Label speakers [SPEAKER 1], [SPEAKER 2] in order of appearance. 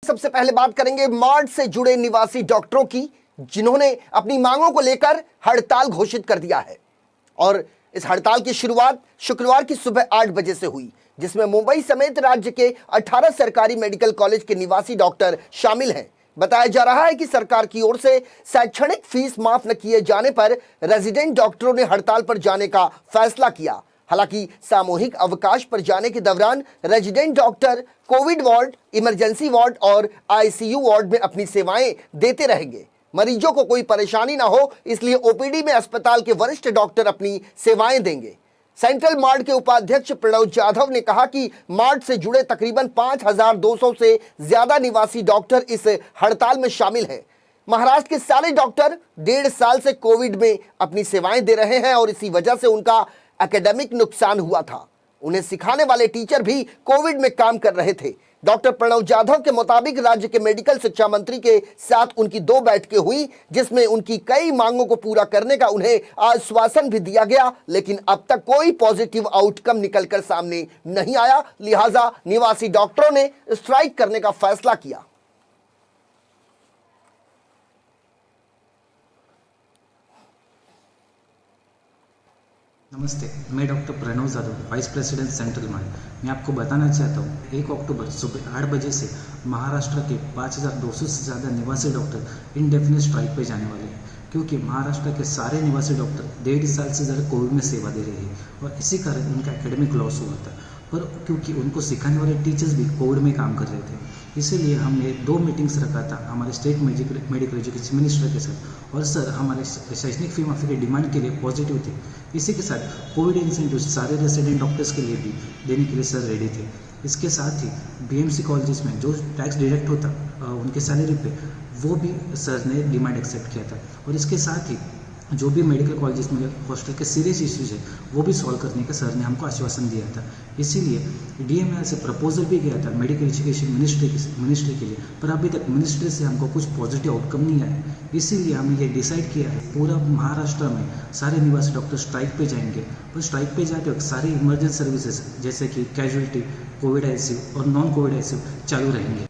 [SPEAKER 1] सबसे पहले बात करेंगे मार्च से जुड़े निवासी डॉक्टरों की, जिन्होंने अपनी मांगों को लेकर हड़ताल घोषित कर दिया है। और इस हड़ताल की शुरुआत शुक्रवार की सुबह 8 बजे से हुई, जिसमें मुंबई समेत राज्य के 18 सरकारी मेडिकल कॉलेज के निवासी डॉक्टर शामिल हैं। बताया जा रहा है कि सरकार की ओर से शैक्षणिक फीस माफ न किए जाने पर रेजिडेंट डॉक्टरों ने हड़ताल पर जाने का फैसला किया। हालांकि सामूहिक अवकाश पर जाने के दौरान resident doctor Covid ward, emergency ward और आईसीयू वार्ड में अपनी सेवाएं देते रहेंगे। मरीजों को कोई परेशानी ना हो, इसलिए ओपीडी में अस्पताल के वरिष्ठ डॉक्टर अपनी सेवाएं देंगे। सेंट्रल मार्ड के उपाध्यक्ष प्रणव जाधव ने कहा कि मार्ड से जुड़े तकरीबन 5200 से ज्यादा निवासी डॉक्टर इस हड़ताल में शामिल हैं। महाराष्ट्र के सारे डॉक्टर 1.5 साल से कोविड में अपनी सेवाएं दे रहे हैं और इसी वजह से उनका एकेडमिक नुकसान हुआ था। उन्हें सिखाने वाले टीचर भी कोविड में काम कर रहे थे। डॉक्टर प्रणव जाधव के मुताबिक राज्य के मेडिकल शिक्षा मंत्री के साथ उनकी 2 बैठकें हुई, जिसमें उनकी कई मांगों को पूरा करने का उन्हें आश्वासन भी दिया गया, लेकिन अब तक कोई पॉजिटिव आउटकम निकलकर सामने नहीं आया। लिहाजा निवासी डॉक्टरों ने स्ट्राइक करने का फैसला किया।
[SPEAKER 2] नमस्ते, मैं doctor Pranav Jadhav, vice president central MARD. मैं आपको बताना चाहता हूँ 1 अक्टूबर सुबह 8 बजे से महाराष्ट्र के 5200 से ज़्यादा निवासी डॉक्टर इंडेफिनिट स्ट्राइक पे जाने वाले हैं, क्योंकि महाराष्ट्र के सारे निवासी डॉक्टर 1.5 साल से ज़्यादा कोविड में सेवा दे रहे हैं और इसी कारण उनका एकेडमिक लॉस हुआ था। पर क्योंकि उनको सिखाने वाले टीचर्स भी कोविड में काम कर रहे थे, इसीलिए हमने 2 मीटिंग्स रखा था हमारे स्टेट मेडिकल एजुकेशन मिनिस्टर के साथ। और सर हमारे शैक्षणिक फी माफी की डिमांड के लिए पॉजिटिव थे। इसी के साथ कोविड इंसेंटिव सारे रेसिडेंट डॉक्टर्स के लिए भी देने के लिए सर रेडी थे। इसके साथ ही बीएमसी कॉलेजेस में जो टैक्स डिडक्ट होता उनके सैलरी पे, वो भी सर ने डिमांड एक्सेप्ट किया था। और इसके साथ ही जो भी मेडिकल कॉलेजेस में हॉस्टल के सीरियस इश्यूज है वो भी सॉल्व करने का सर ने हमको आश्वासन दिया था। इसीलिए डीएमएल से प्रपोजल भी गया था मेडिकल एजुकेशन मिनिस्ट्री के लिए, पर अभी तक मिनिस्ट्री से हमको कुछ पॉजिटिव आउटकम नहीं आया। इसीलिए हमने ये डिसाइड किया है पूरा महाराष्ट्र में सारे निवासी डॉक्टर स्ट्राइक पे जाएंगे। पर स्ट्राइक पे जाते वक्त सारी इमरजेंसी सर्विसेज जैसे कि कैजुअलिटी, कोविड आईसीयू और नॉन कोविड आईसीयू चालू रहेंगे।